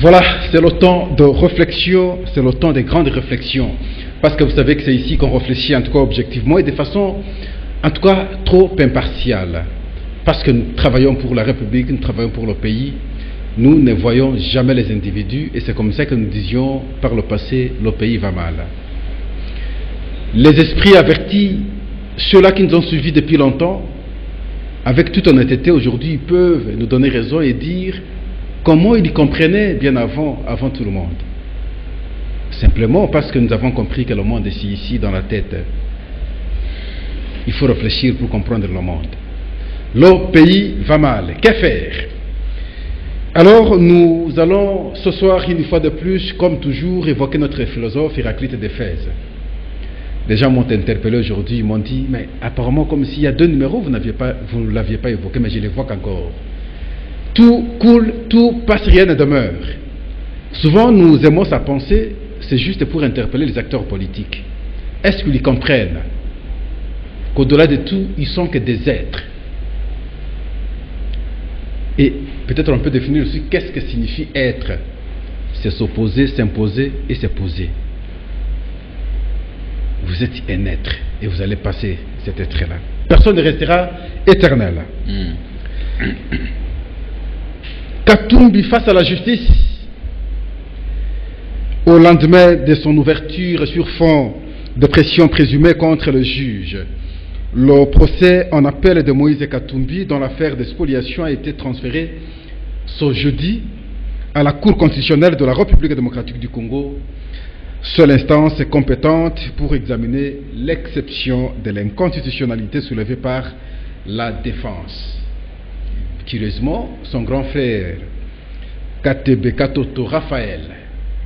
Voilà, c'est le temps de réflexion, c'est le temps des grandes réflexions. Parce que vous savez que c'est ici qu'on réfléchit, en tout cas objectivement, et de façon, en tout cas, trop impartiale. Parce que nous travaillons pour la République, nous travaillons pour le pays, nous ne voyons jamais les individus, et c'est comme ça que nous disions par le passé, le pays va mal. Les esprits avertis, ceux-là qui nous ont suivis depuis longtemps, avec toute honnêteté, aujourd'hui, ils peuvent nous donner raison et dire comment ils comprenaient bien avant tout le monde. Simplement parce que nous avons compris que le monde est ici dans la tête. Il faut réfléchir pour comprendre le monde. Le pays va mal. Que faire? Alors nous allons ce soir, une fois de plus, comme toujours, évoquer notre philosophe Héraclite d'Éphèse. Des gens m'ont interpellé aujourd'hui, ils m'ont dit, mais apparemment comme s'il y a 2 numéros, vous ne l'aviez pas évoqué, mais je l'évoque encore. Tout coule, tout passe, rien ne demeure. Souvent nous aimons sa pensée, c'est juste pour interpeller les acteurs politiques. Est-ce qu'ils comprennent qu'au-delà de tout, ils sont que des êtres? Et peut-être on peut définir aussi qu'est-ce que signifie être. C'est s'opposer, s'imposer et se poser. Vous êtes un être et vous allez passer cet être-là. Personne ne restera éternel. Katumbi face à la justice, au lendemain de son ouverture sur fond de pression présumée contre le juge. Le procès en appel de Moïse Katumbi, dont l'affaire de spoliation a été transférée ce jeudi à la Cour constitutionnelle de la République démocratique du Congo, seule instance compétente pour examiner l'exception de l'inconstitutionnalité soulevée par la défense. Curieusement, son grand frère, Katebe Katoto Raphaël,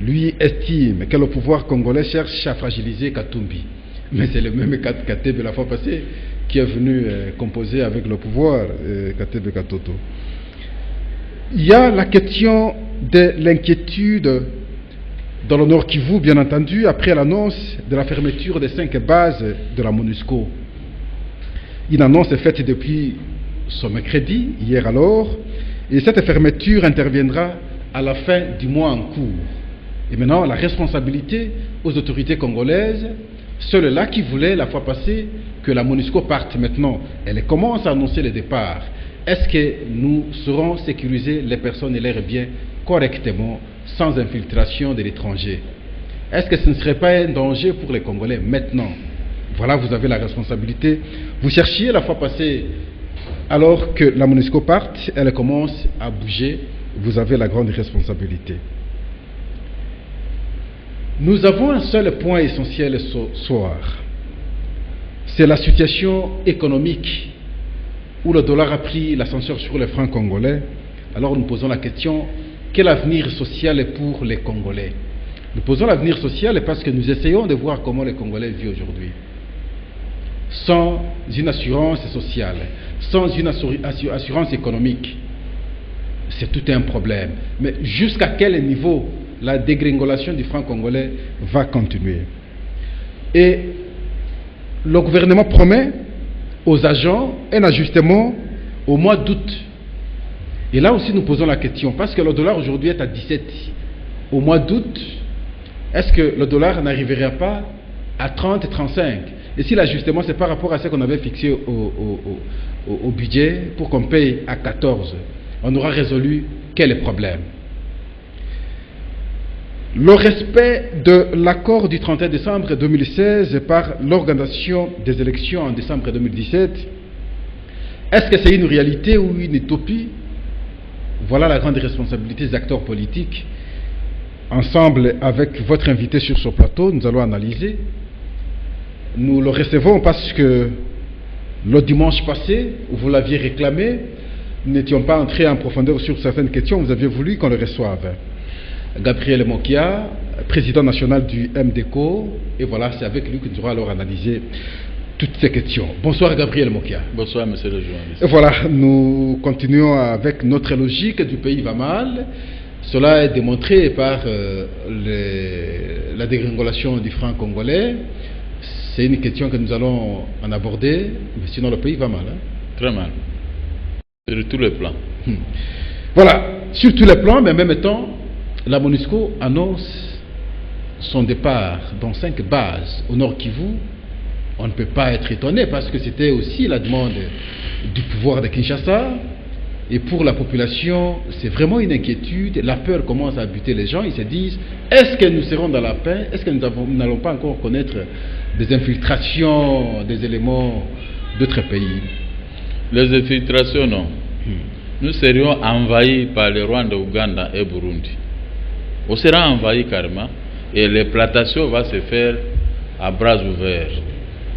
lui estime que le pouvoir congolais cherche à fragiliser Katumbi. Mais c'est le même Katebe la fois passée qui est venu composer avec le pouvoir, Katebe Katoto. Il y a la question de l'inquiétude dans le Nord Kivu, bien entendu, après l'annonce de la fermeture des 5 bases de la MONUSCO. Une annonce est faite depuis ce mercredi, hier alors, et cette fermeture interviendra à la fin du mois en cours. Et maintenant, la responsabilité aux autorités congolaises, ceux-là qui voulaient la fois passée que la MONUSCO parte maintenant, elle commence à annoncer le départ. Est-ce que nous saurons sécuriser les personnes et leurs biens correctement, sans infiltration de l'étranger? Est-ce que ce ne serait pas un danger pour les Congolais maintenant? Voilà, vous avez la responsabilité. Vous cherchiez la fois passée, alors que la MONUSCO parte, elle commence à bouger, vous avez la grande responsabilité. Nous avons un seul point essentiel ce soir, c'est la situation économique où le dollar a pris l'ascenseur sur les francs congolais. Alors nous posons la question, quel avenir social est pour les Congolais? Nous posons l'avenir social parce que nous essayons de voir comment les Congolais vivent aujourd'hui. Sans une assurance sociale, sans une assurance économique, c'est tout un problème. Mais jusqu'à quel niveau la dégringolation du franc congolais va continuer? Et le gouvernement promet aux agents un ajustement au mois d'août. Et là aussi nous posons la question, parce que le dollar aujourd'hui est à 17. Au mois d'août, est-ce que le dollar n'arrivera pas à 30 et 35? Et si l'ajustement c'est par rapport à ce qu'on avait fixé au budget pour qu'on paye à 14, on aura résolu quel problème? Le respect de l'accord du 31 décembre 2016 par l'organisation des élections en décembre 2017, est-ce que c'est une réalité ou une utopie? Voilà la grande responsabilité des acteurs politiques. Ensemble avec votre invité sur ce plateau, nous allons analyser. Nous le recevons parce que le dimanche passé, vous l'aviez réclamé, nous n'étions pas entrés en profondeur sur certaines questions, vous aviez voulu qu'on le reçoive. Gabriel Mokia, président national du MDECO, et voilà, c'est avec lui que nous aurons alors analysé toutes ces questions. Bonsoir Gabriel Mokia. Bonsoir monsieur le journaliste. Et voilà, nous continuons avec notre logique du pays va mal. Cela est démontré par la dégringolation du franc congolais. C'est une question que nous allons en aborder, mais sinon le pays va mal. Très mal. Sur tous les plans. Voilà, sur tous les plans, mais en même temps, La MONUSCO annonce son départ dans 5 bases au Nord Kivu. On ne peut pas être étonné parce que c'était aussi la demande du pouvoir de Kinshasa. Et pour la population, c'est vraiment une inquiétude. La peur commence à buter les gens. Ils se disent, est-ce que nous serons dans la paix? Est-ce que nous n'allons pas encore connaître des infiltrations des éléments d'autres pays? Les infiltrations, non. Nous serions envahis par les Rwanda, Ouganda et Burundi. On sera envahis carrément et l'exploitation va se faire à bras ouverts.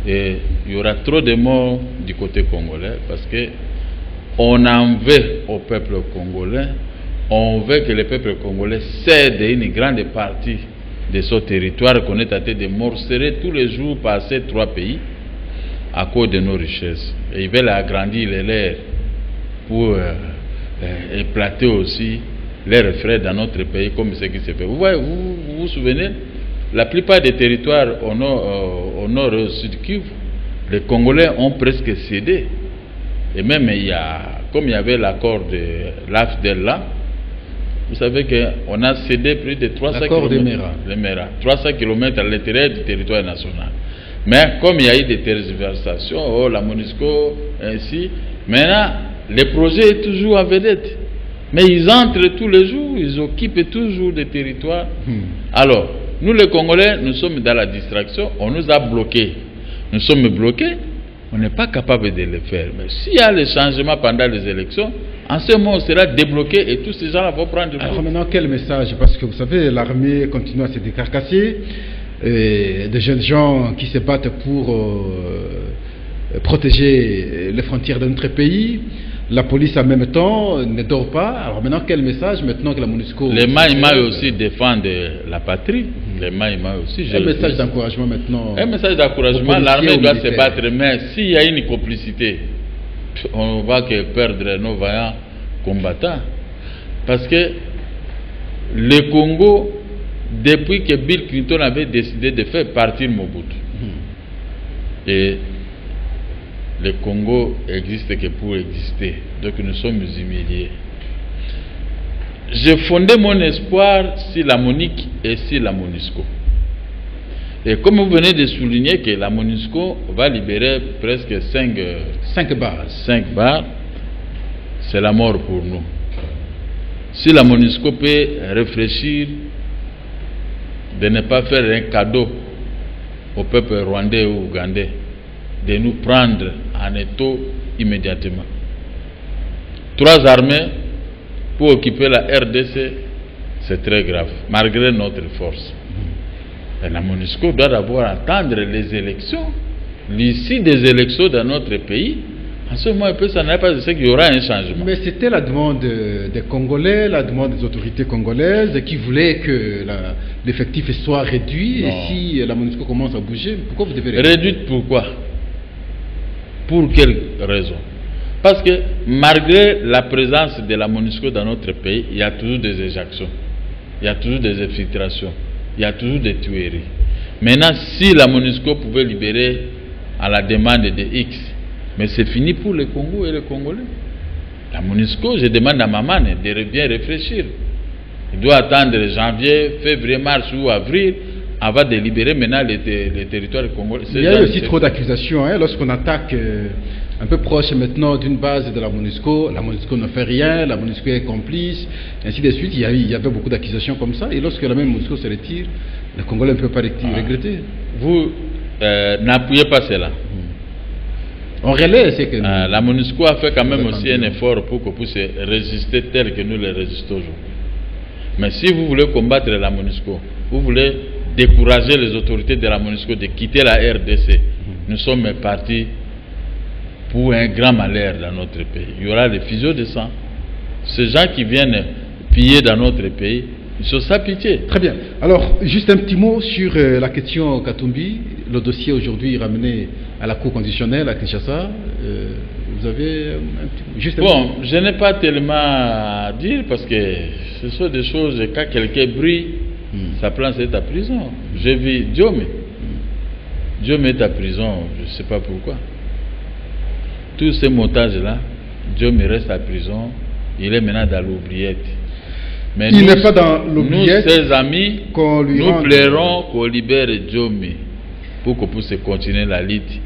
Et il y aura trop de morts du côté congolais parce que on en veut au peuple congolais, on veut que le peuple congolais cède une grande partie de son territoire qu'on est tenté de morceler tous les jours par ces 3 pays à cause de nos richesses. Et ils veulent agrandir les leurs pour éclater aussi leurs frais dans notre pays comme ce qui se fait. Vous voyez, vous souvenez, la plupart des territoires au nord et au sud Kivu, les Congolais ont presque cédé. Et même comme il y avait l'accord de l'AFDEL là, vous savez qu'on a cédé plus de 300 km. 300 km à l'intérieur du territoire national. Mais comme il y a eu des tergiversations, la MONUSCO, ainsi, maintenant, le projet est toujours en vedette. Mais ils entrent tous les jours, ils occupent toujours des territoires. Alors, nous les Congolais, nous sommes dans la distraction, on nous a bloqués. Nous sommes bloqués, on n'est pas capable de le faire. Mais s'il y a les changements pendant les élections, en ce moment on sera débloqué et tous ces gens-là vont prendre du coup. Alors maintenant, quel message? Parce que vous savez, l'armée continue à se décarcasser. Des jeunes gens qui se battent pour protéger les frontières de notre pays. La police en même temps ne dort pas. Alors maintenant, quel message maintenant que la MONUSCO... Les Maïmaï aussi défendent la patrie. Les Maïmaï aussi... Un message d'encouragement maintenant. Un message d'encouragement, l'armée doit se battre. Mais s'il y a une complicité, on va que perdre nos vaillants combattants. Parce que le Congo, depuis que Bill Clinton avait décidé de faire partir Mobutu, et le Congo existe que pour exister. Donc nous sommes humiliés. J'ai fondé mon espoir sur la MONUC et sur la MONUSCO. Et comme vous venez de souligner que la MONUSCO va libérer presque 5 barres, c'est la mort pour nous. Si la MONUSCO peut réfléchir de ne pas faire un cadeau au peuple rwandais ou ougandais, de nous prendre en étau immédiatement. 3 armées pour occuper la RDC, c'est très grave, malgré notre force. Et la MONUSCO doit d'abord attendre les élections, l'issue des élections dans notre pays. En ce moment, ça n'a pas de ce qu'il y aura un changement. Mais c'était la demande des Congolais, la demande des autorités congolaises qui voulaient que l'effectif soit réduit. Non. Et si la MONUSCO commence à bouger, pourquoi vous devez réduire? Réduite pourquoi? Pour quelle raison? Parce que malgré la présence de la MONUSCO dans notre pays, il y a toujours des éjections, il y a toujours des infiltrations, il y a toujours des tueries. Maintenant, si la MONUSCO pouvait libérer à la demande de X, mais c'est fini pour le Congo et les Congolais. La MONUSCO, je demande à Maman de bien réfléchir. Il doit attendre janvier, février, mars ou avril avant de libérer maintenant les territoires congolais. Il y a aussi trop d'accusations. Lorsqu'on attaque un peu proche maintenant d'une base de la MONUSCO ne fait rien, la MONUSCO est complice, ainsi de suite. Il y avait beaucoup d'accusations comme ça. Et lorsque la même MONUSCO se retire, les Congolais ne peuvent pas regretter. Vous n'appuyez pas cela. On relaie, c'est que... la MONUSCO a fait quand même aussi un effort pour qu'on puisse résister tel que nous le résistons aujourd'hui. Mais si vous voulez combattre la MONUSCO, vous voulez décourager les autorités de la MONUSCO de quitter la RDC, nous sommes partis pour un grand malheur dans notre pays. Il y aura des fusions de sang. Ces gens qui viennent piller dans notre pays, ils sont sans pitié. Très bien. Alors, juste un petit mot sur la question Katumbi. Le dossier aujourd'hui ramené à la Cour constitutionnelle à Kinshasa. Vous avez juste un bon, je n'ai pas tellement à dire parce que ce sont des choses, quand quelqu'un brille, sa place est à prison. J'ai vu Diome. Diome est à prison, je ne sais pas pourquoi. Tous ces montages-là, Diome reste à prison, il est maintenant dans l'oubliette. Mais il nous, n'est pas dans nous, l'oubliette ses amis, qu'on lui nous rende. plairons qu'on libère Djomé pour qu'on puisse continuer la lutte,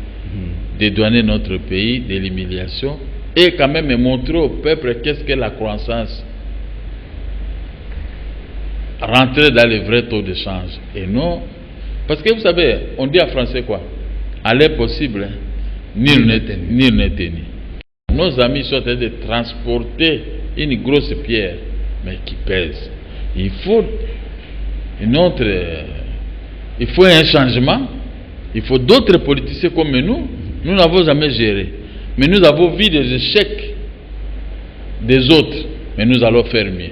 dédouaner notre pays de l'humiliation et quand même montrer au peuple qu'est-ce que la croissance. Rentrer dans les vrais taux de change. Et non, parce que vous savez, on dit en français quoi? À l'impossible, nul n'est tenu. Nos amis sont en train de transporter une grosse pierre, mais qui pèse. Il faut un changement. Il faut d'autres politiciens comme nous. Nous n'avons jamais géré. Mais nous avons vu des échecs des autres. Mais nous allons faire mieux.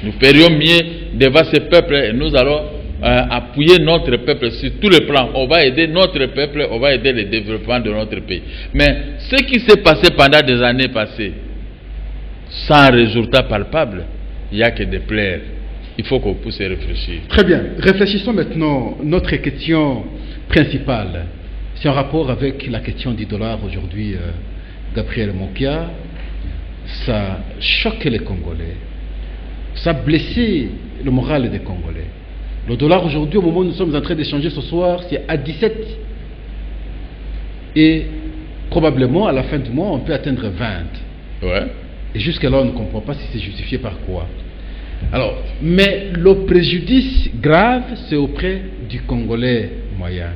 Nous ferions mieux devant ce peuple et nous allons appuyer notre peuple sur tous les plans. On va aider notre peuple, on va aider le développement de notre pays. Mais ce qui s'est passé pendant des années passées, sans résultat palpable, il n'y a que des plaies. Il faut qu'on puisse réfléchir. Très bien. Réfléchissons maintenant. Notre question principale, c'est en rapport avec la question du dollar aujourd'hui, Gabriel Mokia. Ça choque les Congolais. Ça a blessé le moral des Congolais. Le dollar aujourd'hui, au moment où nous sommes en train d'échanger ce soir, c'est à 17. Et probablement, à la fin du mois, on peut atteindre 20. Ouais. Et jusqu'à-là, on ne comprend pas si c'est justifié par quoi. Alors, mais le préjudice grave, c'est auprès du Congolais moyen.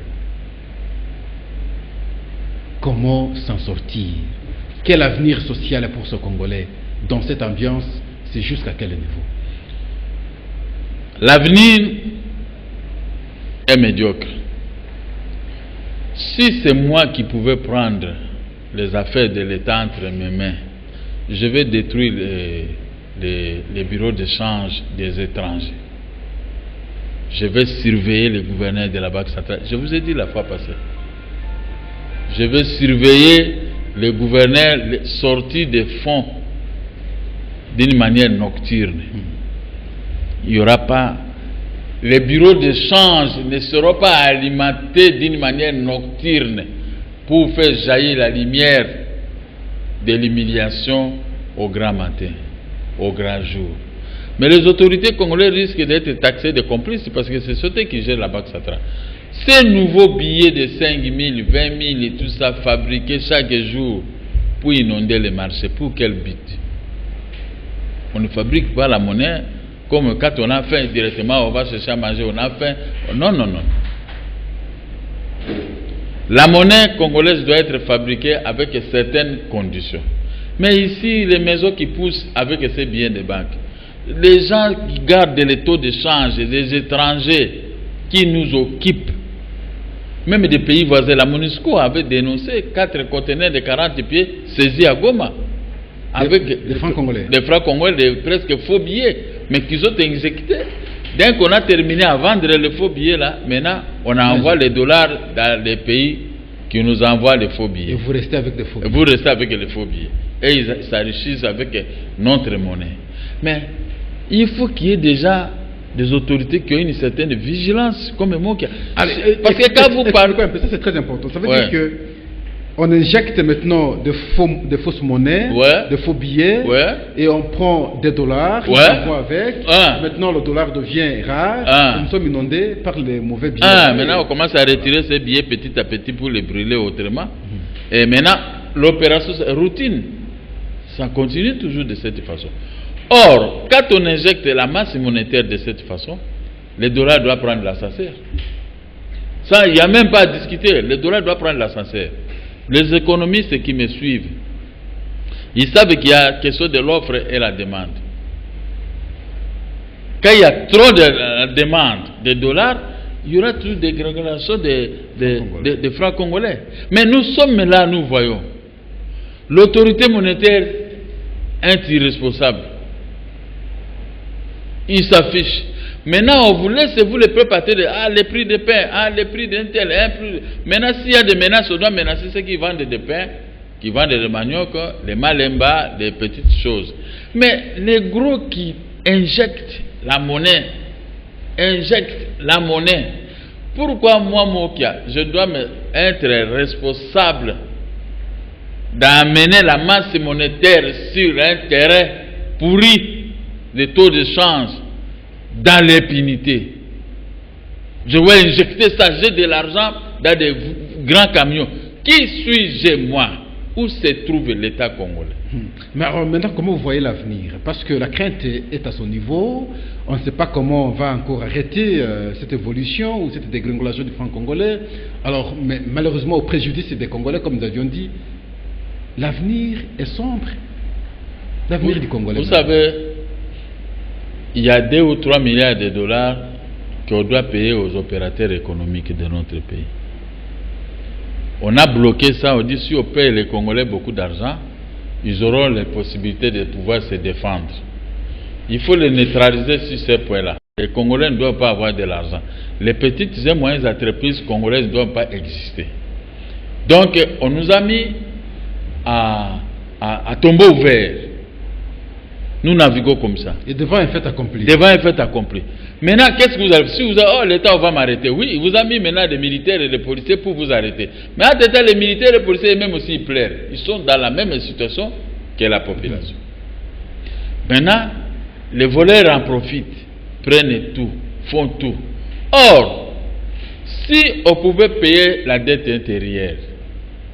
Comment s'en sortir? Quel avenir social pour ce Congolais dans cette ambiance? C'est jusqu'à quel niveau? L'avenir est médiocre. Si c'est moi qui pouvais prendre les affaires de l'État entre mes mains, je vais détruire les bureaux d'échange des étrangers. Je vais surveiller les gouverneurs de la Banque centrale. Je vous ai dit la fois passée. Je vais surveiller les gouverneurs sortis des fonds d'une manière nocturne. Il n'y aura pas. Les bureaux d'échange ne seront pas alimentés d'une manière nocturne pour faire jaillir la lumière de l'humiliation au grand matin, au grand jour. Mais les autorités congolaises risquent d'être taxées de complices parce que c'est ceux qui gèrent la Banque centrale. Ces nouveaux billets de 5 000, 20 000 et tout ça fabriqués chaque jour pour inonder les marchés, pour quel but? On ne fabrique pas la monnaie comme quand on a faim directement, on va chercher à manger, on a faim. Non, non, non. La monnaie congolaise doit être fabriquée avec certaines conditions. Mais ici, les maisons qui poussent avec ces billets de banque, les gens qui gardent les taux de change, les étrangers qui nous occupent, même des pays voisins, la MONUSCO avait dénoncé 4 conteneurs de 40 pieds saisis à Goma. Avec des francs congolais. Des francs congolais, de presque faux billets, mais qu'ils ont exécutés. Dès qu'on a terminé à vendre les faux billets là, maintenant on envoie les dollars dans les pays qui nous envoient les faux billets. Et vous restez avec les faux billets. Vous restez avec les faux billets. Et ils s'enrichissent avec notre monnaie. Mais il faut qu'il y ait déjà des autorités qui ont une certaine vigilance, comme moi qui. Allez, parce que quand vous parlez. Ça c'est très important. Ça veut dire que on injecte maintenant de fausses monnaies, de faux billets, et on prend des dollars, on envoie avec. Maintenant, le dollar devient rare, et nous sommes inondés par les mauvais billets. Maintenant, on commence à retirer ces billets petit à petit pour les brûler autrement. Et maintenant, l'opération routine, ça continue toujours de cette façon. Or, quand on injecte la masse monétaire de cette façon, le dollar doit prendre l'ascenseur. Ça, il n'y a même pas à discuter. Le dollar doit prendre l'ascenseur. Les économistes qui me suivent, ils savent qu'il y a question de l'offre et la demande. Quand il y a trop de demande de dollars, il y aura toujours des dégradations de francs congolais. Mais nous sommes là, nous voyons. L'autorité monétaire est irresponsable. Il s'affiche. Maintenant, on vous laisse, vous les préparer les prix de pain, les prix d'un tel. Maintenant, s'il y a des menaces, on doit menacer ceux qui vendent des pains, qui vendent des manioc, des malemba, des petites choses. Mais les gros qui injectent la monnaie, pourquoi moi, Mokia, je dois être responsable d'amener la masse monétaire sur un terrain pourri des taux de change dans l'impunité. Je vais injecter ça, j'ai de l'argent dans des grands camions. Qui suis-je moi? Où se trouve l'État congolais? Mais alors maintenant, comment vous voyez l'avenir? Parce que la crainte est à son niveau. On ne sait pas comment on va encore arrêter cette évolution ou cette dégringolation du franc congolais. Alors, mais malheureusement, au préjudice des Congolais, comme nous avions dit, l'avenir est sombre. L'avenir du Congolais. Vous savez, il y a 2 ou 3 milliards de dollars qu'on doit payer aux opérateurs économiques de notre pays. On a bloqué ça, on dit si on paye les Congolais beaucoup d'argent, ils auront les possibilités de pouvoir se défendre. Il faut les neutraliser sur ces points-là. Les Congolais ne doivent pas avoir de l'argent. Les petites et moyennes entreprises congolaises ne doivent pas exister. Donc, on nous a mis à tombeau ouvert. Nous naviguons comme ça. Et devant un fait accompli. Devant un fait accompli. Maintenant, qu'est-ce que vous avez? Si vous avez, oh, l'État va m'arrêter. Oui, il vous a mis maintenant des militaires et des policiers pour vous arrêter. Mais en fait, les militaires et les policiers, même aussi, ils plairent. Ils sont dans la même situation que la population. Maintenant, les voleurs en profitent, prennent tout, font tout. Or, si on pouvait payer la dette intérieure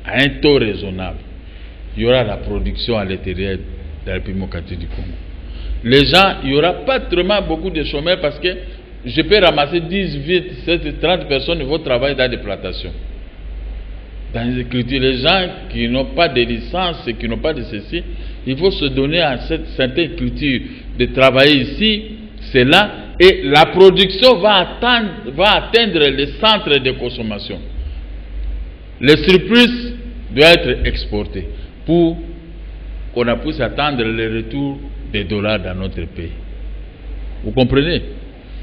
à un taux raisonnable, il y aura la production à l'intérieur de la République démocratique du Congo. Les gens, il n'y aura pas vraiment beaucoup de chômeurs parce que je peux ramasser 10, 20, 30 personnes qui vont travailler dans des plantations. Dans les écritures, les gens qui n'ont pas de licence et qui n'ont pas de ceci, il faut se donner à cette certaine culture de travailler ici, c'est là, et la production va atteindre les centres de consommation. Le surplus doit être exporté pour qu'on puisse attendre le retour des dollars dans notre pays. Vous comprenez?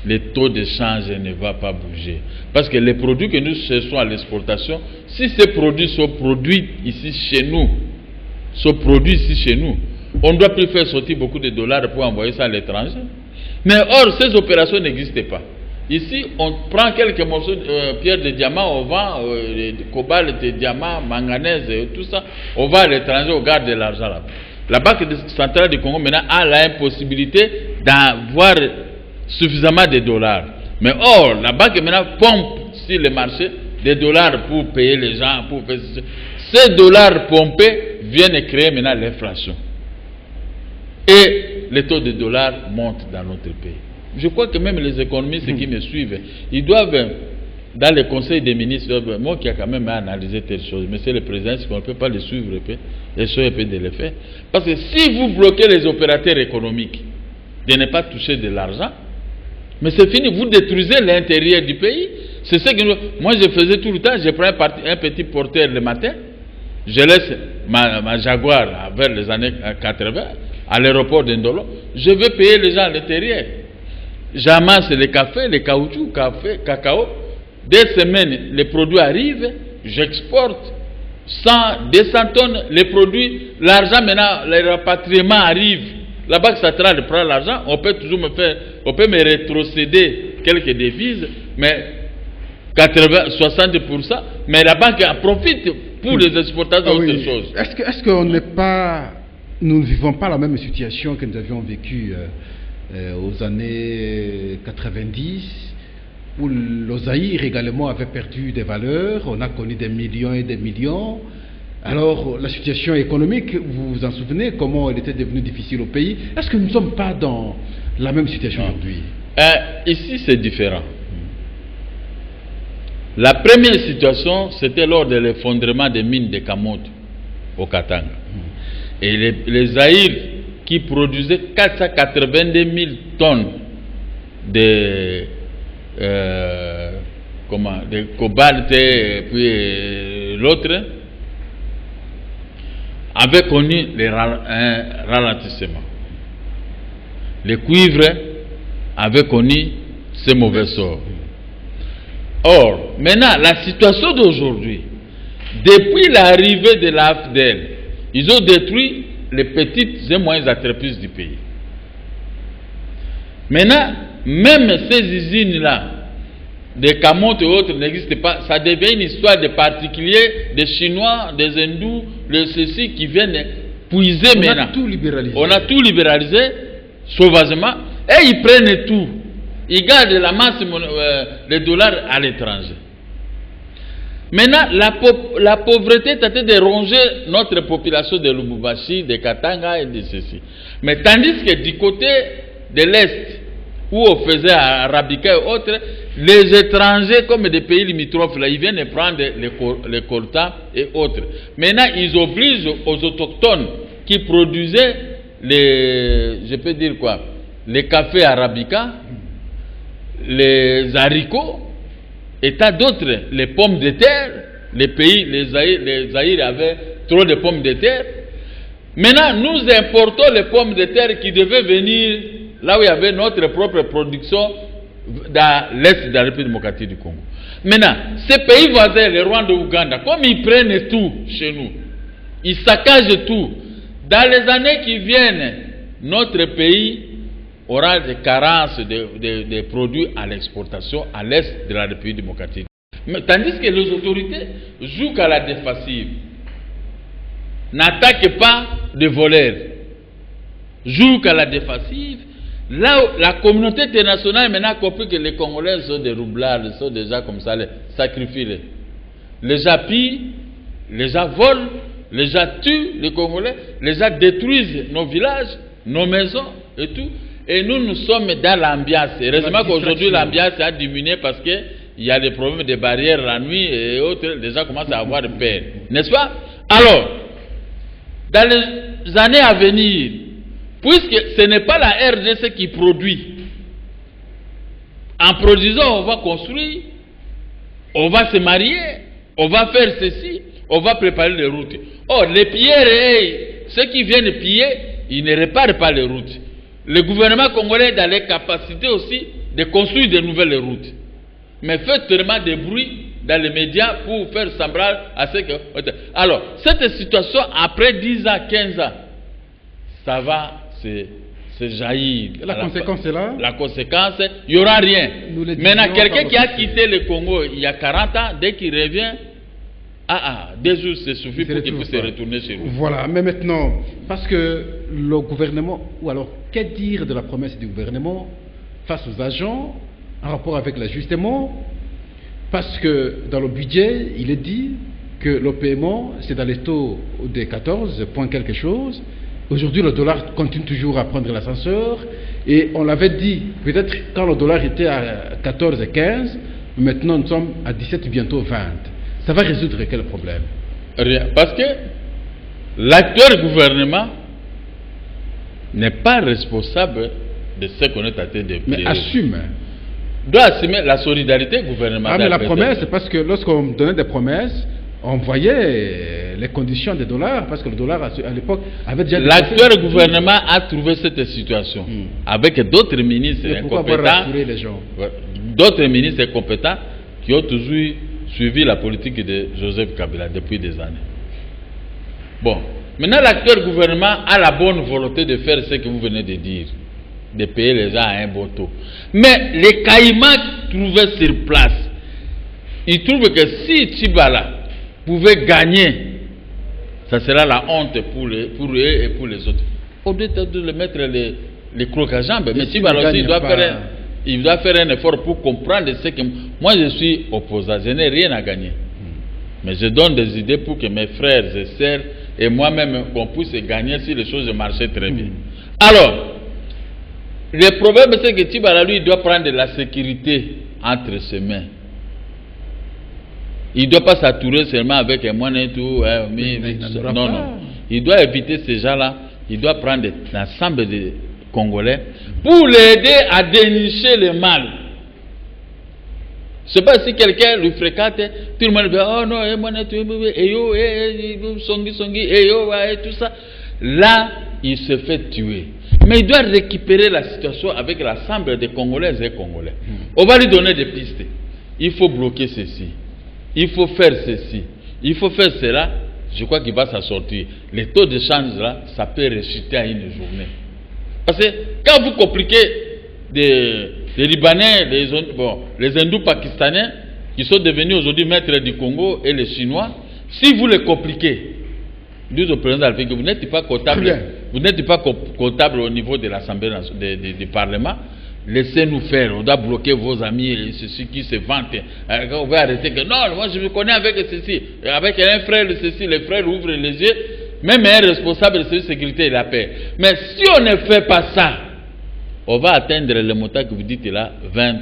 Le taux de change ne va pas bouger. Parce que les produits que nous cherchons à l'exportation, si ces produits sont produits ici chez nous, on ne doit plus faire sortir beaucoup de dollars pour envoyer ça à l'étranger. Mais or, ces opérations n'existent pas. Ici, on prend quelques morceaux de pierre de diamant, on vend cobalt, de diamant, manganèse et tout ça, on va à l'étranger, on garde de l'argent là. La Banque centrale du Congo maintenant a la possibilité d'avoir suffisamment de dollars. Mais or, la banque maintenant pompe sur le marché des dollars pour payer les gens, pour faire ces dollars pompés viennent créer maintenant l'inflation. Et les taux de dollars montent dans notre pays. Je crois que même les économistes qui me suivent, ils doivent, dans le conseil des ministres, moi qui ai quand même analysé telle chose, mais c'est le président, on ne peut pas le suivre et essayer de le faire. Parce que si vous bloquez les opérateurs économiques de ne pas toucher de l'argent, mais c'est fini, vous détruisez l'intérieur du pays. C'est ce que moi je faisais tout le temps, je prends un petit porteur le matin, je laisse ma Jaguar vers les années 80 à l'aéroport d'Indolo, je vais payer les gens à l'intérieur. J'amasse le café, le caoutchouc, cacao. 2 semaines, les produits arrivent, j'exporte 200 tonnes, les produits, l'argent maintenant, le rapatriement arrive. La Banque centrale prend l'argent, on peut toujours me rétrocéder quelques devises, mais 60%, mais la banque en profite pour les exportateurs d'autres choses. Est-ce qu'on n'est pas, nous ne vivons pas la même situation que nous avions vécue aux années 90, où le Zaïre également avait perdu des valeurs, on a connu des millions et des millions. Alors, la situation économique, vous vous en souvenez, comment elle était devenue difficile au pays? Est-ce que nous ne sommes pas dans la même situation aujourd'hui? Ici, c'est différent. La première situation, c'était lors de l'effondrement des mines de Kamoto au Katanga. Et les Zaïre qui produisaient 482 000 tonnes de cobalt et puis l'autre, avait connu un ralentissement. Le cuivre avait connu ce mauvais sort. Or, maintenant, la situation d'aujourd'hui, depuis l'arrivée de l'AFDEL, ils ont détruit les petites et moyennes entreprises du pays. Maintenant, même ces usines-là, des Kamotes et autres n'existent pas, ça devient une histoire de particuliers, des Chinois, des Hindous, de ceux-ci qui viennent puiser maintenant. On a tout libéralisé. On a tout libéralisé sauvagement, et ils prennent tout. Ils gardent la masse, les dollars à l'étranger. Maintenant, la pauvreté est en train de ronger notre population de Lubumbashi, de Katanga et de ceci. Mais tandis que du côté de l'Est, où on faisait Arabica et autres, les étrangers, comme des pays limitrophes, là, ils viennent prendre les coltas et autres. Maintenant, ils obligent aux autochtones qui produisaient je peux dire quoi, les cafés Arabica, les haricots, et tas d'autres, les pommes de terre, les Zaïre avaient trop de pommes de terre. Maintenant, nous importons les pommes de terre qui devaient venir là où il y avait notre propre production dans l'Est de la République démocratique du Congo. Maintenant, ces pays voisins, les Rwanda et Ouganda, comme ils prennent tout chez nous, ils saccagent tout. Dans les années qui viennent, notre pays aura des carences de produits à l'exportation à l'Est de la République démocratique. Mais, tandis que les autorités jouent à la défensive, n'attaquent pas de voleurs, jouent à la défensive. Là où la communauté internationale maintenant a compris que les Congolais sont des roublards, sont des gens comme ça, les sacrifiés. Les gens pillent, les gens volent, les gens tuent les Congolais, les gens détruisent nos villages, nos maisons et tout. Et nous sommes dans l'ambiance. Heureusement qu'aujourd'hui l'ambiance a diminué parce qu'il y a des problèmes de barrières la nuit et autres. Les gens commencent à avoir peur. N'est-ce pas? Alors, dans les années à venir, puisque ce n'est pas la RDC qui produit, en produisant, on va construire, on va se marier, on va faire ceci, on va préparer les routes. Or, les pilleurs, ceux qui viennent piller, ils ne réparent pas les routes. Le gouvernement congolais a les capacités aussi de construire de nouvelles routes. Mais fait tellement de bruit dans les médias pour faire semblant à ce que... Alors, cette situation, après 10 ans, 15 ans, ça va se jaillir. La conséquence est là? La conséquence, il n'y aura rien. Maintenant, quelqu'un qui a quitté le Congo il y a 40 ans, dès qu'il revient, 2 jours, c'est suffit pour qu'il puisse se retourner chez lui. Voilà, mais maintenant, parce que le gouvernement, ou alors, que dire de la promesse du gouvernement face aux agents en rapport avec l'ajustement? Parce que dans le budget, il est dit que le paiement, c'est dans les taux de 14 points quelque chose. Aujourd'hui, le dollar continue toujours à prendre l'ascenseur. Et on l'avait dit, peut-être quand le dollar était à 14 et 15, maintenant nous sommes à 17, bientôt 20. Ça va résoudre quel problème? Rien. Parce que l'actuel gouvernement n'est pas responsable de ce qu'on est en train de faire. Mais assume. Doit assumer la solidarité gouvernementale. Mais la promesse, c'est parce que lorsqu'on donnait des promesses, on voyait les conditions des dollars, parce que le dollar à l'époque avait déjà... L'actuel gouvernement a trouvé cette situation avec d'autres ministres incompétents. D'autres ministres compétents qui ont toujours suivi la politique de Joseph Kabila depuis des années. Bon, maintenant l'actuel gouvernement a la bonne volonté de faire ce que vous venez de dire, de payer les gens à un bon taux. Mais les caïmans trouvés sur place, ils trouvent que si Tchibala pouvait gagner, ça sera la honte pour eux et pour les autres. Au lieu de le mettre les crocs à jambes, mais Tchibala aussi il doit faire un effort pour comprendre ce que... Moi je suis opposant, je n'ai rien à gagner. Mais je donne des idées pour que mes frères et sœurs et moi-même qu'on puisse gagner si les choses marchaient très bien. Alors, le problème c'est que Tchibala lui doit prendre de la sécurité entre ses mains. Il ne doit pas s'atourer seulement avec un moyen et tout. Non. Il doit éviter ces gens-là. Il doit prendre l'ensemble des Congolais pour l'aider à dénicher le mal. Je ne sais pas si quelqu'un lui fréquente, tout le monde dit oh non, et tout ça. Là, il se fait tuer. Mais il doit récupérer la situation avec l'ensemble des Congolaises et Congolais. On va lui donner des pistes. Il faut bloquer ceci. Il faut faire ceci. Il faut faire cela. Je crois qu'il va s'en sortir. Les taux de change là, ça peut rechuter à une journée. Parce que quand vous compliquez les Libanais, les hindous pakistanais, qui sont devenus aujourd'hui maîtres du Congo, et les Chinois, si vous les compliquez, nous au président de la République, vous n'êtes pas comptable vous n'êtes pas comptable au niveau de l'Assemblée du Parlement. Laissez-nous faire, on doit bloquer vos amis, ceux qui se vantent. On va arrêter que non, moi je me connais avec ceci, avec un frère de ceci, les frères ouvrent les yeux, même un responsable de sécurité, il a paix. Mais si on ne fait pas ça, on va atteindre le montant que vous dites là, 20,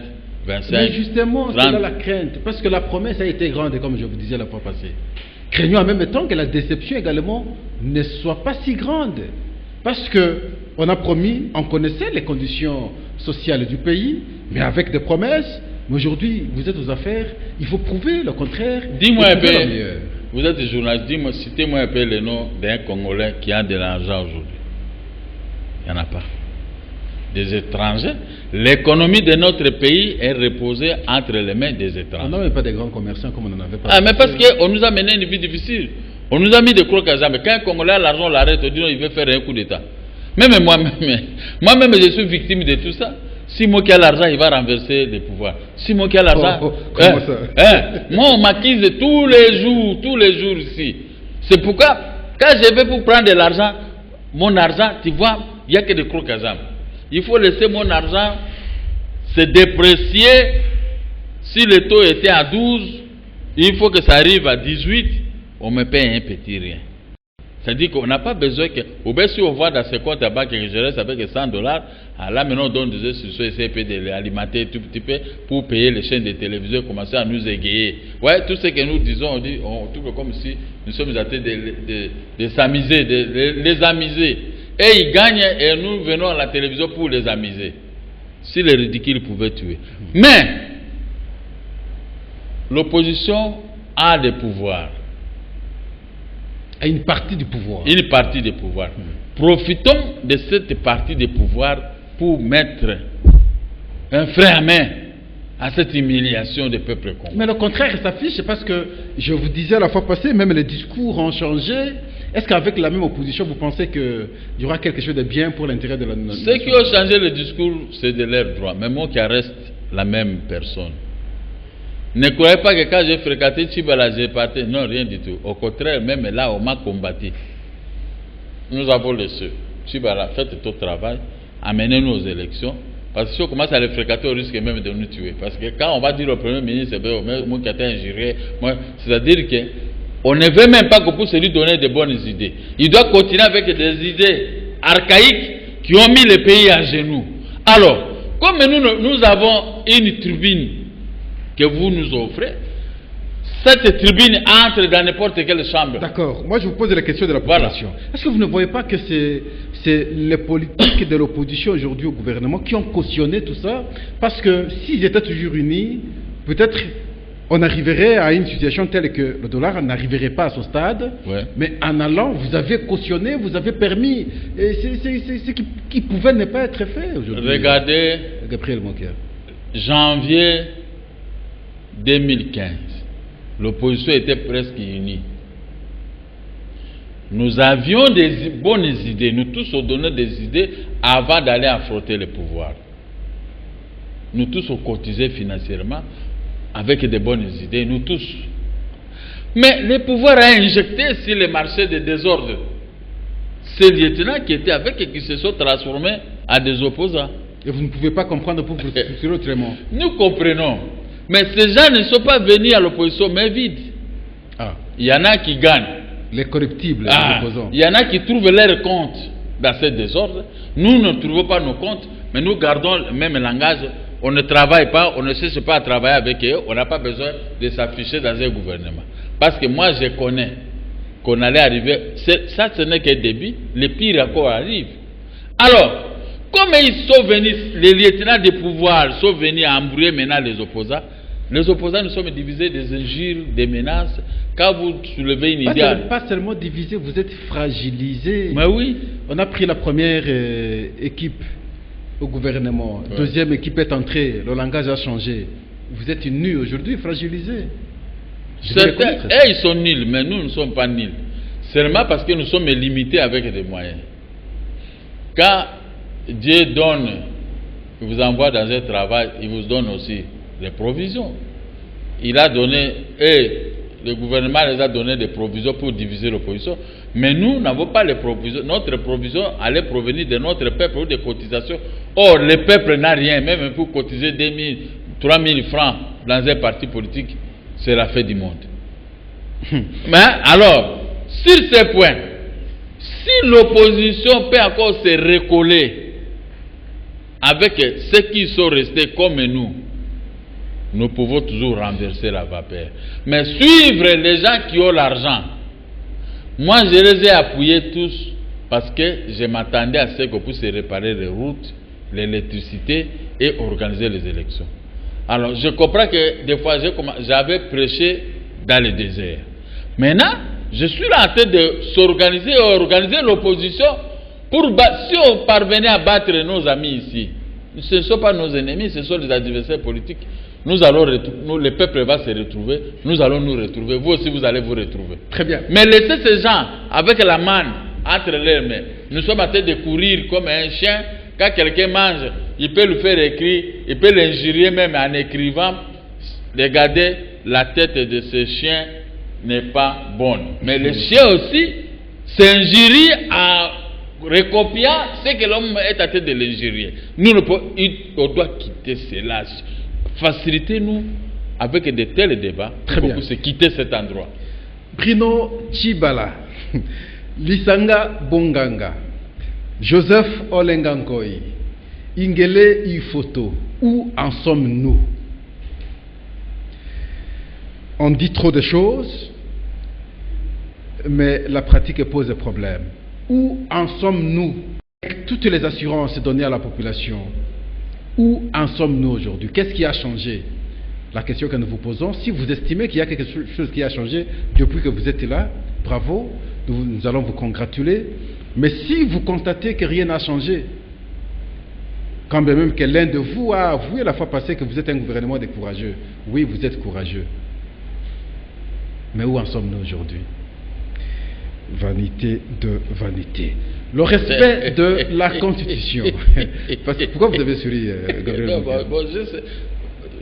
25, Mais justement, 30. c'est là la crainte, parce que la promesse a été grande, comme je vous disais la fois passée. Craignons en même temps que la déception également ne soit pas si grande. Parce que on a promis, on connaissait les conditions sociales du pays, mais avec des promesses. Mais aujourd'hui, vous êtes aux affaires, il faut prouver le contraire. Dis-moi un peu, vous êtes journaliste, citez-moi un peu le nom d'un Congolais qui a de l'argent aujourd'hui. Il n'y en a pas. Des étrangers. L'économie de notre pays est reposée entre les mains des étrangers. On n'a même pas des grands commerçants comme on n'en avait pas. Ah, mais parce qu'on nous a mené une vie difficile. On nous a mis des crocs à jamais. Quand un Congolais a l'argent, on l'arrête, on dit non, il veut faire un coup d'État. Même moi-même, je suis victime de tout ça. Si moi qui ai l'argent, il va renverser le pouvoir. Si moi qui ai l'argent. Comment ça? Moi, on m'acquise tous les jours ici. C'est pourquoi, quand je vais pour prendre de l'argent, mon argent, tu vois, il n'y a que des crocs à jamais. Il faut laisser mon argent se déprécier. Si le taux était à 12, il faut que ça arrive à 18, on me paye un petit rien. C'est-à-dire qu'on n'a pas besoin que, ou bien si on voit dans ce compte à banque que je reste avec $100, là maintenant on donne des instructions, essayer de l'alimenter tout petit peu pour payer les chaînes de télévision, commencer à nous égayer. Ouais, tout ce que nous disons, on trouve comme si nous sommes en train de s'amuser, de les amuser. Et ils gagnent et nous venons à la télévision pour les amuser. Si les ridicules pouvaient tuer. Mais, l'opposition a des pouvoirs. À une partie du pouvoir. Une partie du pouvoir. Profitons de cette partie du pouvoir pour mettre un frein à main à cette humiliation des peuples congolais. Mais le contraire s'affiche parce que, je vous disais la fois passée, même les discours ont changé. Est-ce qu'avec la même opposition, vous pensez qu'il y aura quelque chose de bien pour l'intérêt de la nation? Ceux qui ont changé le discours, c'est de leur droit. Mais moi qui reste la même personne. Ne croyez pas que quand j'ai fréquenté Tchibala, j'ai parti. Non, rien du tout. Au contraire, même là, on m'a combattu. Nous avons laissé. Tchibala, faites tout travail, amenez-nous aux élections. Parce que si on commence à les fréquenter, on risque même de nous tuer. Parce que quand on va dire au Premier ministre, moi qui ai été injurié, c'est-à-dire qu'on ne veut même pas qu'on puisse lui donner de bonnes idées. Il doit continuer avec des idées archaïques qui ont mis le pays à genoux. Alors, comme nous avons une tribune que vous nous offrez, cette tribune entre dans n'importe quelle chambre. D'accord. Moi, je vous pose la question de la population. Voilà. Est-ce que vous ne voyez pas que c'est les politiques de l'opposition aujourd'hui au gouvernement qui ont cautionné tout ça? Parce que s'ils étaient toujours unis, peut-être on arriverait à une situation telle que le dollar n'arriverait pas à ce stade. Ouais. Mais en allant, vous avez cautionné, vous avez permis. Et c'est ce qui pouvait ne pas être fait aujourd'hui. Regardez, Gabriel Monquier. Janvier 2015, l'opposition était presque unie. Nous avions des bonnes idées, nous tous on donnait des idées avant d'aller affronter le pouvoir. Nous tous on cotisait financièrement avec des bonnes idées, nous tous. Mais le pouvoir a injecté sur le marché des désordres ces lieutenants qui étaient avec et qui se sont transformés en des opposants. Et vous ne pouvez pas comprendre pour vous structurer autrement. Nous comprenons. Mais ces gens ne sont pas venus à l'opposition mais vides. Ah. Il y en a qui gagnent. Les corruptibles, les opposants. Il y en a qui trouvent leur compte dans ce désordre. Nous ne trouvons pas nos comptes, mais nous gardons le même langage. On ne travaille pas, on ne cherche pas à travailler avec eux. On n'a pas besoin de s'afficher dans un gouvernement. Parce que moi, je connais qu'on allait arriver. Ça, ce n'est qu'un début. Le pire encore arrive. Alors, comme ils sont venus, les lieutenants de pouvoir sont venus à embrouiller maintenant les opposants, nous sommes divisés des injures, des menaces. Quand vous soulevez une idée... Pas seulement divisés, vous êtes fragilisés. Mais oui. On a pris la première équipe au gouvernement. Ouais. Deuxième équipe est entrée, le langage a changé. Vous êtes nus aujourd'hui, fragilisés. Ils sont nuls, mais nous ne sommes pas nuls. Seulement parce que nous sommes limités avec des moyens. Quand Dieu donne, il vous envoie dans un travail, il vous donne aussi les provisions. Il a donné, le gouvernement les a donné des provisions pour diviser l'opposition. Mais nous n'avons pas les provisions. Notre provision allait provenir de notre peuple ou des cotisations. Or, le peuple n'a rien, même pour cotiser 2 000, 3 000 francs dans un parti politique, c'est la fin du monde. Mais alors, sur ces points, si l'opposition peut encore se recoller avec ceux qui sont restés comme nous pouvons toujours renverser la vapeur. Mais suivre les gens qui ont l'argent, moi je les ai appuyés tous parce que je m'attendais à ce qu'on puisse réparer les routes, l'électricité et organiser les élections. Alors je comprends que des fois j'avais prêché dans le désert. Maintenant, je suis là en train de s'organiser et organiser l'opposition pour si on parvenait à battre nos amis ici. Ce ne sont pas nos ennemis, ce sont les adversaires politiques. Le peuple va se retrouver, nous allons nous retrouver, vous aussi vous allez vous retrouver. Très bien. Mais laissez ces gens avec la manne entre leurs mains. Nous sommes en train de courir comme un chien. Quand quelqu'un mange, il peut lui faire écrire, il peut l'injurier même en écrivant. Regardez, la tête de ce chien n'est pas bonne. Mais le chien aussi s'injurie en recopiant ce que l'homme est en train de l'injurier. Nous, on doit quitter cela. Facilitez-nous avec de tels débats pour se quitter cet endroit. Bruno Tshibala, Lisanga Bonganga, Joseph Olengankoi, Ingele Ifoto, où en sommes-nous? On dit trop de choses, mais la pratique pose problème. Où en sommes-nous avec toutes les assurances données à la population? Où en sommes-nous aujourd'hui? Qu'est-ce qui a changé? La question que nous vous posons, si vous estimez qu'il y a quelque chose qui a changé depuis que vous êtes là, bravo, nous allons vous congratuler. Mais si vous constatez que rien n'a changé, quand bien même que l'un de vous a avoué la fois passée que vous êtes un gouvernement des courageux, oui, vous êtes courageux. Mais où en sommes-nous aujourd'hui? Vanité de vanité. Le respect de la Constitution. Pourquoi vous avez souri, Gabriel?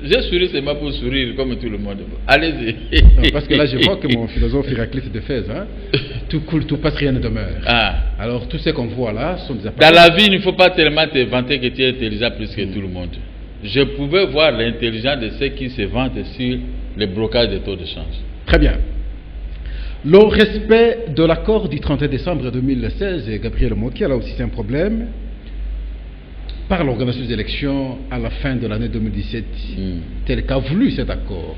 J'ai souri seulement pour sourire comme tout le monde. Allez-y. Parce que là, je vois que mon philosophe Héraclite de Fès, hein, tout coule, tout passe, rien ne demeure. Ah. Alors, tout ce qu'on voit là sont des appareils. Dans la vie, il ne faut pas tellement te vanter que tu es intelligent plus que tout le monde. Je pouvais voir l'intelligence de ceux qui se vantent sur le blocage des taux de change. Très bien. Le respect de l'accord du 31 décembre 2016, Gabriel Mokia, là aussi c'est un problème, par l'organisation des élections à la fin de l'année 2017, tel qu'a voulu cet accord,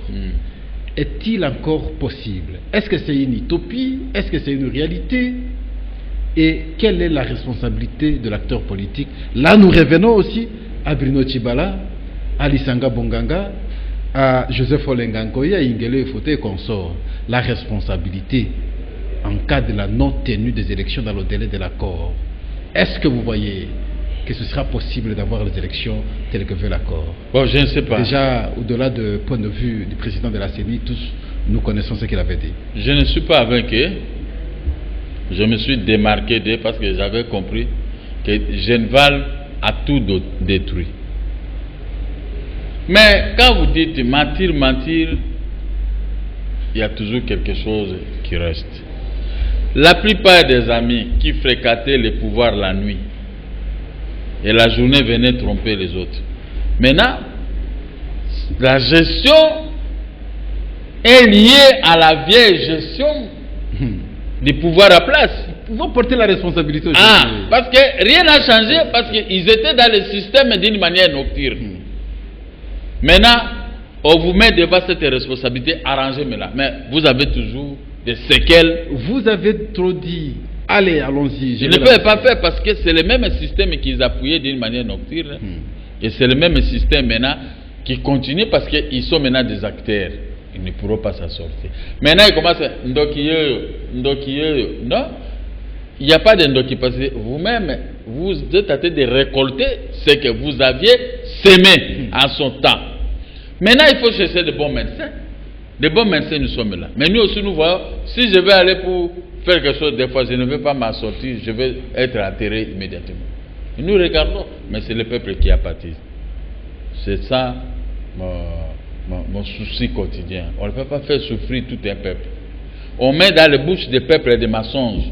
est-il encore possible? Est-ce que c'est une utopie? Est-ce que c'est une réalité? Et quelle est la responsabilité de l'acteur politique? Là, nous revenons aussi à Bruno Tshibala, à Lisanga Bonganga, à Joseph Olengankoi, à Ingele Ifoto et consorts. La responsabilité en cas de la non-tenue des élections dans le délai de l'accord. Est-ce que vous voyez que ce sera possible d'avoir les élections telles que veut l'accord? Bon, je ne sais pas. Déjà, au-delà du point de vue du président de la CENI, tous nous connaissons ce qu'il avait dit. Je ne suis pas vaincu. Je me suis démarqué d'eux parce que j'avais compris que Genval a tout détruit. Mais quand vous dites mentir, il y a toujours quelque chose qui reste. La plupart des amis qui fréquentaient le pouvoir la nuit et la journée venaient tromper les autres. Maintenant, la gestion est liée à la vieille gestion du pouvoir à place. Ils vont porter la responsabilité aujourd'hui. Ah, parce que rien n'a changé, parce qu'ils étaient dans le système d'une manière nocturne. Maintenant, on vous met devant cette responsabilité, arrangez-la. Mais vous avez toujours des séquelles. Vous avez trop dit, allez, allons-y. Je ne peux pas faire parce que c'est le même système qu'ils appuyaient d'une manière nocturne. Et c'est le même système maintenant qui continue parce qu'ils sont maintenant des acteurs. Ils ne pourront pas s'en sortir. Maintenant, ils commencent à ndokiye. Non, il n'y a pas de ndoki parce que vous-même, vous êtes en train de récolter ce que vous aviez sémé en son temps. Maintenant, il faut chercher de bons médecins. De bons médecins, nous sommes là. Mais nous aussi, nous voyons, si je vais aller pour faire quelque chose, des fois, je ne vais pas m'en sortir, je vais être enterré immédiatement. Et nous regardons, mais c'est le peuple qui a pâti. C'est ça mon souci quotidien. On ne peut pas faire souffrir tout un peuple. On met dans les bouches des peuples des mensonges.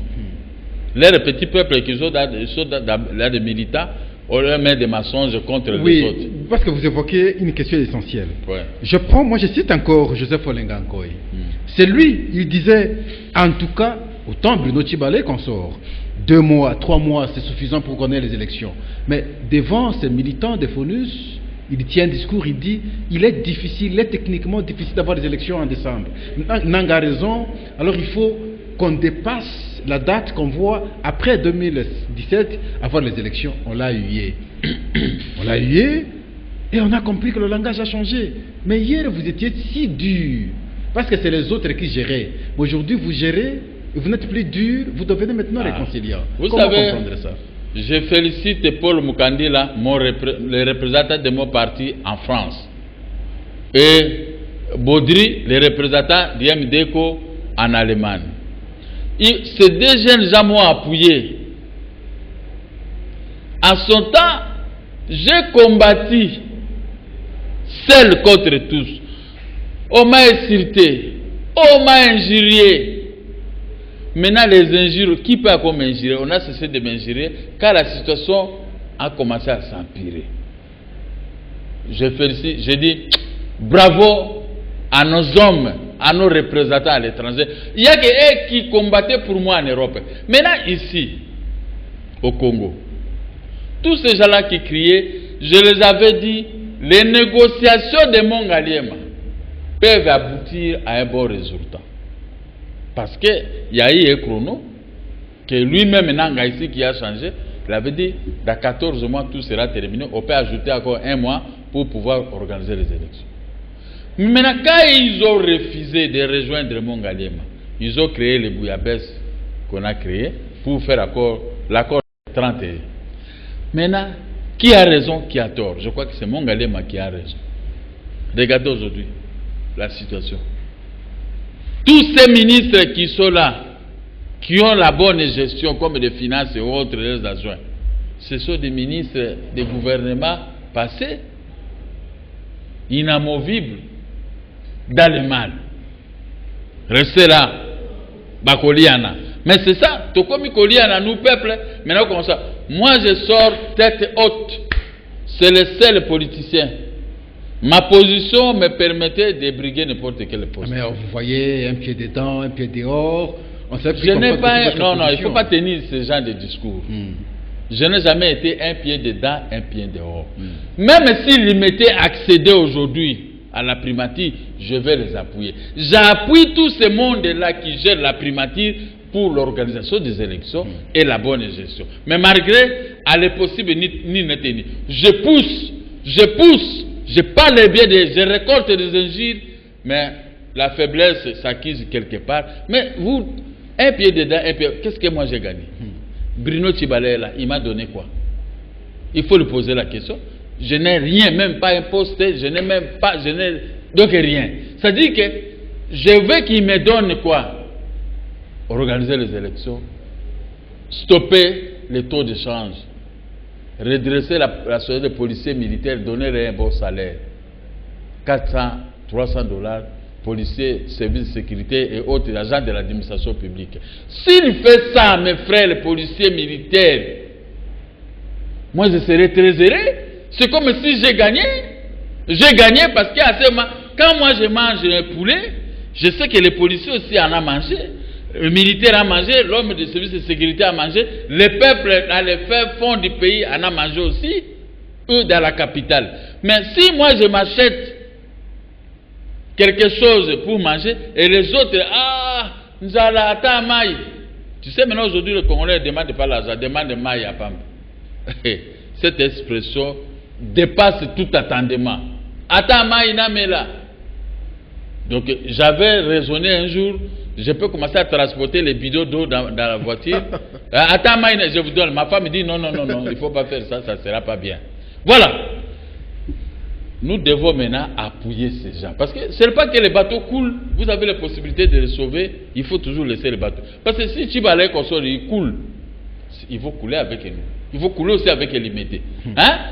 Les petits peuples qui sont là des militants, on leur met des mensonges contre les autres. Parce que vous évoquez une question essentielle. Ouais. Je cite encore Joseph Olenga Nkoy. C'est lui, il disait, en tout cas, autant Bruno Tshibale qu'on sort. 2 mois, 3 mois, c'est suffisant pour connaître les élections. Mais devant ces militants des FONUS, il tient un discours, il dit, il est techniquement difficile d'avoir des élections en décembre. Nanga a raison, alors il faut qu'on dépasse la date qu'on voit après 2017, avoir les élections. On l'a hué. On l'a hué, et on a compris que le langage a changé. Mais hier, vous étiez si dur, parce que c'est les autres qui géraient. Aujourd'hui, vous gérez, vous n'êtes plus dur, vous devenez maintenant réconciliant. Vous Comment savez, comprendre ça? Je félicite Paul Mukandila, le représentant de mon parti en France, et Baudry, le représentant d'IMDECO en Allemagne. Ces 2 jeunes gens m'ont appuyé. En son temps, j'ai combattu seul contre tous. On m'a insulté, on m'a injurié. Maintenant, les injures, qui peut encore m'injurer? On a cessé de m'injurer car la situation a commencé à s'empirer. Je félicite, je dis bravo à nos hommes, à nos représentants à l'étranger. Il n'y a que eux qui combattaient pour moi en Europe. Maintenant, ici, au Congo, tous ces gens-là qui criaient, je les avais dit, les négociations de Mongaliema peuvent aboutir à un bon résultat. Parce qu'il y a eu un chrono que lui-même, Nanga ici, qui a changé, il avait dit, dans 14 mois, tout sera terminé. On peut ajouter encore 1 mois pour pouvoir organiser les élections. Mais maintenant, quand ils ont refusé de rejoindre Mongaliema, ils ont créé les bouillabaisse qu'on a créé pour faire l'accord 31. Maintenant, qui a raison, qui a tort? Je crois que c'est Mongaliema qui a raison. Regardez aujourd'hui la situation. Tous ces ministres qui sont là, qui ont la bonne gestion comme des finances et autres, les adjoints, ce sont des ministres des gouvernements passés, inamovibles, dans le mal. Restez là, Bakoliana. Mais c'est ça, tout comme Koliana, nous peuple, maintenant comme ça. Moi je sors tête haute, c'est le seul politicien. Ma position me permettait de briguer n'importe quel poste. Mais vous voyez, un pied dedans, un pied dehors. Je n'ai pas. Non, il ne faut pas tenir ce genre de discours. Je n'ai jamais été un pied dedans, un pied dehors. Même s'ils m'étaient accédé aujourd'hui à la primature, je vais les appuyer. J'appuie tout ce monde-là qui gère la primature pour l'organisation des élections et la bonne gestion. Mais malgré, elle est possible ni ne tenir. Je pousse. Je parle bien, je récolte des injures, mais la faiblesse s'acquise quelque part. Mais vous, un pied dedans, un pied, qu'est-ce que moi j'ai gagné? Bruno Tshibale est là, il m'a donné quoi? Il faut lui poser la question. Je n'ai rien, même pas un poste, donc rien. Ça dit que je veux qu'il me donne quoi? Organiser les élections, stopper les taux de change, redresser la société de policiers militaires, donner un bon salaire. 400, 300 $, policiers, services de sécurité et autres agents de l'administration publique. S'il fait ça, mes frères, les policiers militaires, moi je serais très heureux. C'est comme si j'ai gagné. J'ai gagné parce qu'à ce moment, quand moi je mange un poulet, je sais que les policiers aussi en ont mangé. Le militaire a mangé, l'homme de service de sécurité a mangé, les peuples dans les fonds du pays en ont mangé aussi, eux dans la capitale. Mais si moi je m'achète quelque chose pour manger et les autres, Nzala ata maï. Tu sais maintenant aujourd'hui le Congolais ne demande pas l'argent, demande maï à Pam. Cette expression dépasse tout attendement. Ata maï na mela. Donc j'avais raisonné un jour. Je peux commencer à transporter les bidons d'eau dans la voiture. Attends, je vous donne. Ma femme me dit non, il ne faut pas faire ça, ça ne sera pas bien. Voilà. Nous devons maintenant appuyer ces gens. Parce que ce n'est pas que les bateaux coulent. Vous avez la possibilité de les sauver. Il faut toujours laisser les bateaux. Parce que si Tshibale Konsor, il coule, il faut couler avec nous. Il faut couler aussi avec l'immédiat.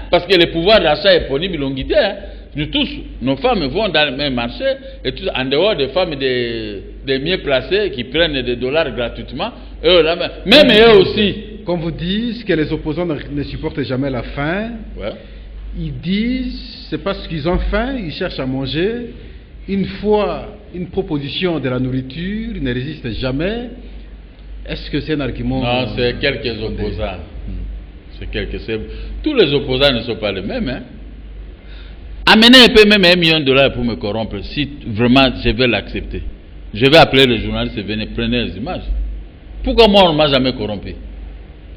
Parce que le pouvoir d'achat est disponible longuité. Nous tous, nos femmes vont dans le même marché, et tous, en dehors des femmes des mieux placées qui prennent des dollars gratuitement, eux, là, même eux aussi. Quand vous dites que les opposants ne supportent jamais la faim, Ouais. ils disent c'est parce qu'ils ont faim, ils cherchent à manger. Une fois une proposition de la nourriture, ils ne résistent jamais. Est-ce que c'est un argument? Non, c'est quelques opposants. Tous les opposants ne sont pas les mêmes. Hein. Amenez un peu même $1 million pour me corrompre, si vraiment je vais l'accepter. Je vais appeler les journalistes et venir prendre les images. Pourquoi moi on ne m'a jamais corrompu?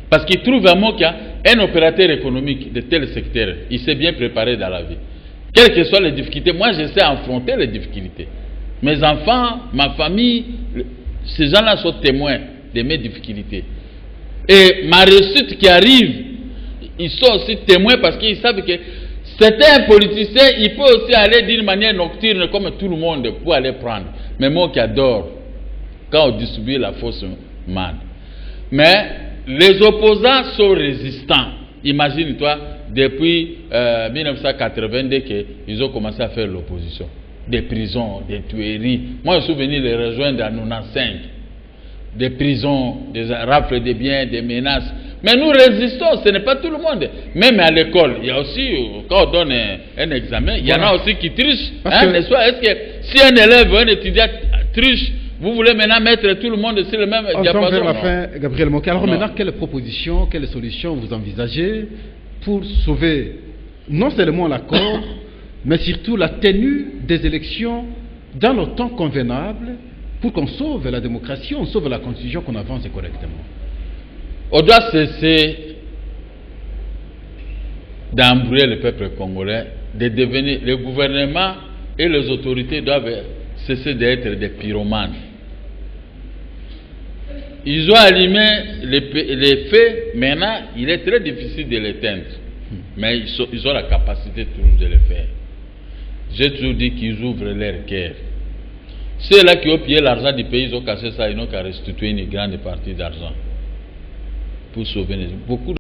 Parce qu'il trouve vraiment qu'il y a un opérateur économique de tel secteur, il s'est bien préparé dans la vie. Quelles que soient les difficultés, moi je sais affronter les difficultés. Mes enfants, ma famille, ces gens-là sont témoins de mes difficultés. Et ma réussite qui arrive, ils sont aussi témoins parce qu'ils savent que c'est un politicien, il peut aussi aller d'une manière nocturne comme tout le monde pour aller prendre. Mais moi qui adore quand on distribue la fausse manne. Mais les opposants sont résistants. Imagine-toi, depuis 1982 qu'ils ont commencé à faire l'opposition. Des prisons, des tueries. Moi, je suis venu les rejoindre en 1995. Des prisons, des rafles de biens, des menaces. Mais nous résistons, ce n'est pas tout le monde. Même à l'école, il y a aussi, quand on donne un examen, il y en a aussi qui trichent. Hein, est-ce que si un élève, un étudiant triche, vous voulez maintenant mettre tout le monde sur le même diapason? Vers la fin, Gabriel Moké. Alors maintenant, quelles propositions, quelles solutions vous envisagez pour sauver non seulement l'accord, mais surtout la tenue des élections dans le temps convenable pour qu'on sauve la démocratie, on sauve la constitution, qu'on avance correctement? On doit cesser d'embrouiller le peuple congolais, de devenir, le gouvernement et les autorités doivent cesser d'être des pyromanes. Ils ont allumé les feux, maintenant il est très difficile de l'éteindre, mais ils ont la capacité toujours de le faire. J'ai toujours dit qu'ils ouvrent leur cœur. Ceux-là qui ont pillé l'argent du pays, ils ont caché ça, ils n'ont qu'à restituer une grande partie d'argent pour sauver beaucoup.